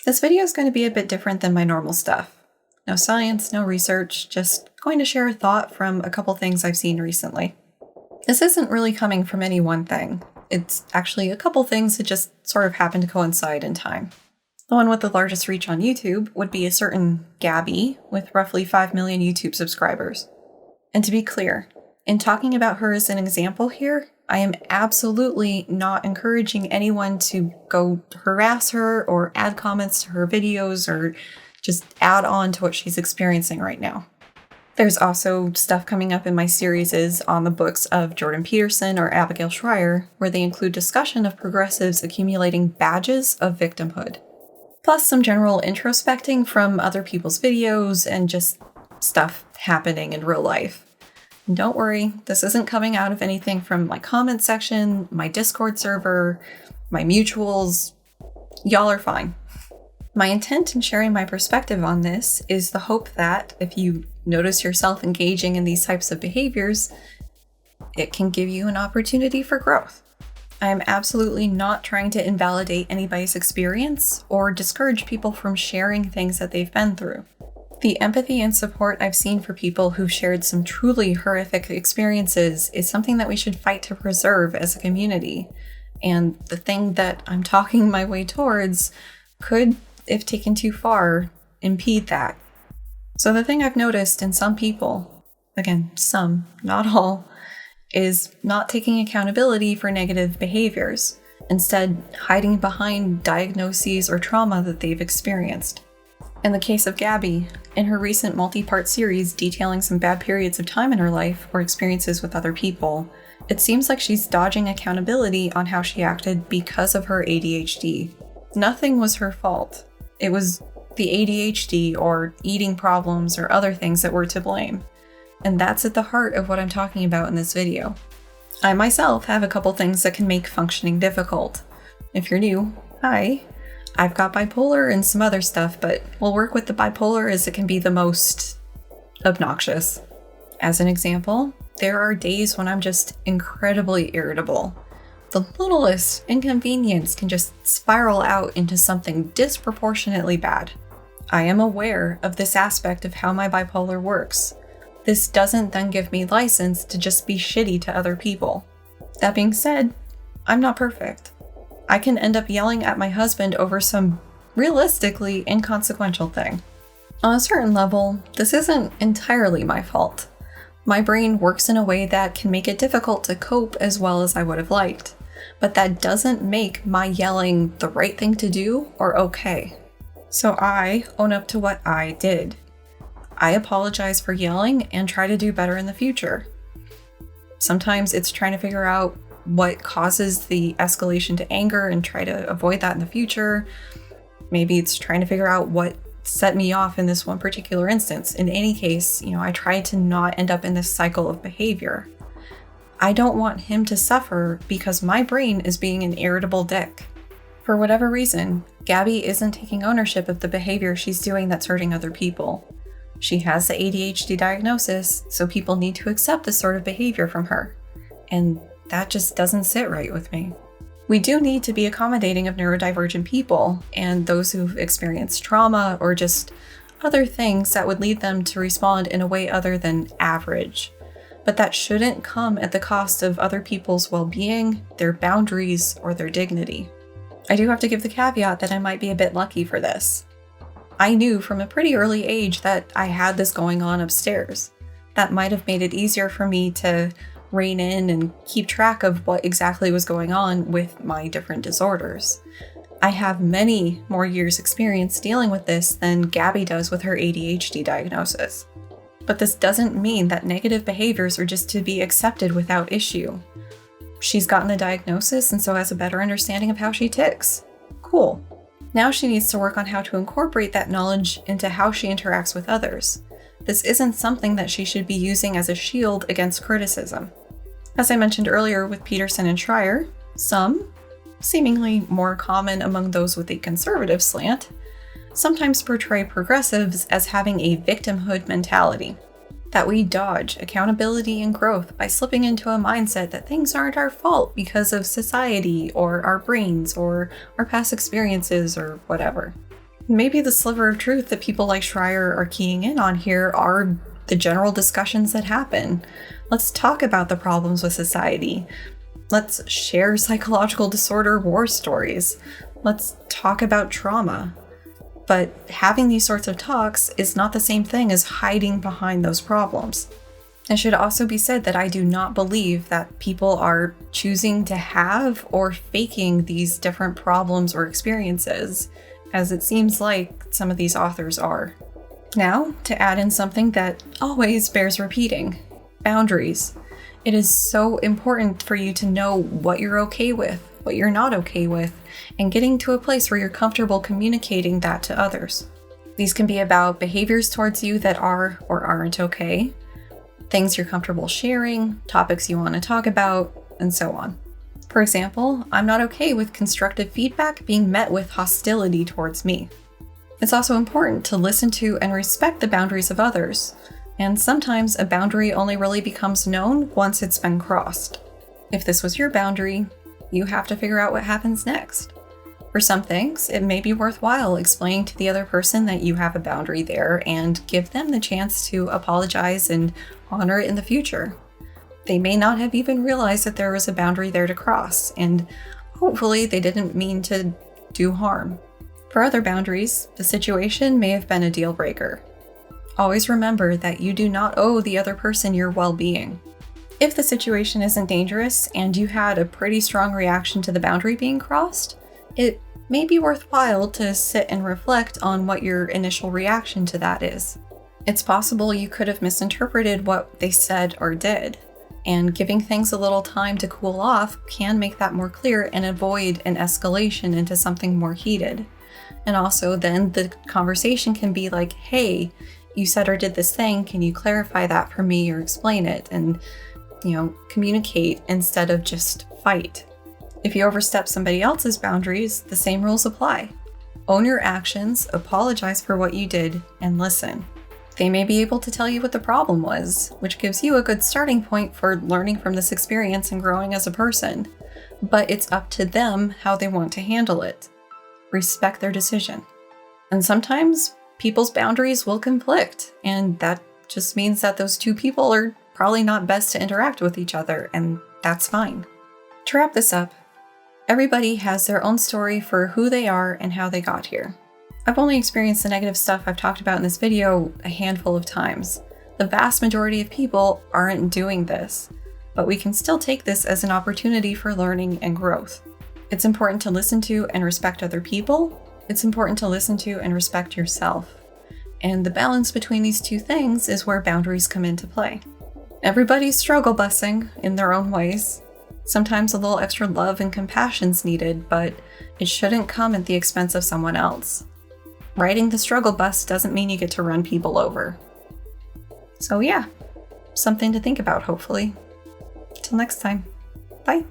This video is going to be a bit different than my normal stuff. No science, no research, just going to share a thought from a couple things I've seen recently. This isn't really coming from any one thing. It's actually a couple things that just sort of happen to coincide in time. The one with the largest reach on YouTube would be a certain Gabby with roughly 5 million YouTube subscribers. And to be clear, in talking about her as an example here, I am absolutely not encouraging anyone to go harass her or add comments to her videos or just add on to what she's experiencing right now. There's also stuff coming up in my series on the books of Jordan Peterson or Abigail Shrier, where they include discussion of progressives accumulating badges of victimhood, plus some general introspecting from other people's videos and just stuff happening in real life. And don't worry, this isn't coming out of anything from my comment section, my Discord server, my mutuals. Y'all are fine. My intent in sharing my perspective on this is the hope that if you notice yourself engaging in these types of behaviors, it can give you an opportunity for growth. I am absolutely not trying to invalidate anybody's experience or discourage people from sharing things that they've been through. The empathy and support I've seen for people who've shared some truly horrific experiences is something that we should fight to preserve as a community. And the thing that I'm talking my way towards could, if taken too far, impede that. So the thing I've noticed in some people, again, some, not all, is not taking accountability for negative behaviors, instead hiding behind diagnoses or trauma that they've experienced. In the case of Gabby, in her recent multi-part series detailing some bad periods of time in her life or experiences with other people, it seems like she's dodging accountability on how she acted because of her ADHD. Nothing was her fault. It was the ADHD or eating problems or other things that were to blame. And that's at the heart of what I'm talking about in this video. I myself have a couple things that can make functioning difficult. If you're new, hi. I've got bipolar and some other stuff, but we'll work with the bipolar as it can be the most obnoxious. As an example, there are days when I'm just incredibly irritable. The littlest inconvenience can just spiral out into something disproportionately bad. I am aware of this aspect of how my bipolar works. This doesn't then give me license to just be shitty to other people. That being said, I'm not perfect. I can end up yelling at my husband over some realistically inconsequential thing. On a certain level, this isn't entirely my fault. My brain works in a way that can make it difficult to cope as well as I would have liked. But that doesn't make my yelling the right thing to do or okay. So I own up to what I did. I apologize for yelling and try to do better in the future. Sometimes it's trying to figure out what causes the escalation to anger and try to avoid that in the future. Maybe it's trying to figure out what set me off in this one particular instance. In any case, I try to not end up in this cycle of behavior. I don't want him to suffer because my brain is being an irritable dick. For whatever reason, Gabby isn't taking ownership of the behavior she's doing that's hurting other people. She has the ADHD diagnosis, so people need to accept this sort of behavior from her. And that just doesn't sit right with me. We do need to be accommodating of neurodivergent people and those who've experienced trauma or just other things that would lead them to respond in a way other than average. But that shouldn't come at the cost of other people's well-being, their boundaries, or their dignity. I do have to give the caveat that I might be a bit lucky for this. I knew from a pretty early age that I had this going on upstairs. That might have made it easier for me to rein in and keep track of what exactly was going on with my different disorders. I have many more years' experience dealing with this than Gabby does with her ADHD diagnosis. But this doesn't mean that negative behaviors are just to be accepted without issue. She's gotten the diagnosis and so has a better understanding of how she ticks. Cool. Now she needs to work on how to incorporate that knowledge into how she interacts with others. This isn't something that she should be using as a shield against criticism. As I mentioned earlier with Peterson and Shrier, some, seemingly more common among those with a conservative slant, sometimes portray progressives as having a victimhood mentality. that we dodge accountability and growth by slipping into a mindset that things aren't our fault because of society or our brains or our past experiences or whatever. Maybe the sliver of truth that people like Schreier are keying in on here are the general discussions that happen. Let's talk about the problems with society. Let's share psychological disorder war stories. Let's talk about trauma. But having these sorts of talks is not the same thing as hiding behind those problems. It should also be said that I do not believe that people are choosing to have or faking these different problems or experiences, as it seems like some of these authors are. Now, to add in something that always bears repeating: boundaries. It is so important for you to know what you're okay with, what you're not okay with, and getting to a place where you're comfortable communicating that to others. These can be about behaviors towards you that are or aren't okay, things you're comfortable sharing, topics you want to talk about, and so on. For example, I'm not okay with constructive feedback being met with hostility towards me. It's also important to listen to and respect the boundaries of others, and sometimes a boundary only really becomes known once it's been crossed. If this was your boundary, you have to figure out what happens next. For some things, it may be worthwhile explaining to the other person that you have a boundary there and give them the chance to apologize and honor it in the future. They may not have even realized that there was a boundary there to cross, and hopefully they didn't mean to do harm. For other boundaries, the situation may have been a deal breaker. Always remember that you do not owe the other person your well-being. If the situation isn't dangerous and you had a pretty strong reaction to the boundary being crossed, it may be worthwhile to sit and reflect on what your initial reaction to that is. It's possible you could have misinterpreted what they said or did, and giving things a little time to cool off can make that more clear and avoid an escalation into something more heated. And also then the conversation can be like, hey, you said or did this thing, can you clarify that for me or explain it? And, communicate instead of just fight. If you overstep somebody else's boundaries, the same rules apply. Own your actions, apologize for what you did, and listen. They may be able to tell you what the problem was, which gives you a good starting point for learning from this experience and growing as a person. But it's up to them how they want to handle it. Respect their decision. And sometimes people's boundaries will conflict, and that just means that those two people are probably not best to interact with each other, and that's fine. To wrap this up, everybody has their own story for who they are and how they got here. I've only experienced the negative stuff I've talked about in this video a handful of times. The vast majority of people aren't doing this, but we can still take this as an opportunity for learning and growth. It's important to listen to and respect other people. It's important to listen to and respect yourself. And the balance between these two things is where boundaries come into play. Everybody's struggle busing in their own ways. Sometimes a little extra love and compassion's needed, but it shouldn't come at the expense of someone else. Riding the struggle bus doesn't mean you get to run people over. So yeah, something to think about, hopefully. Till next time. Bye.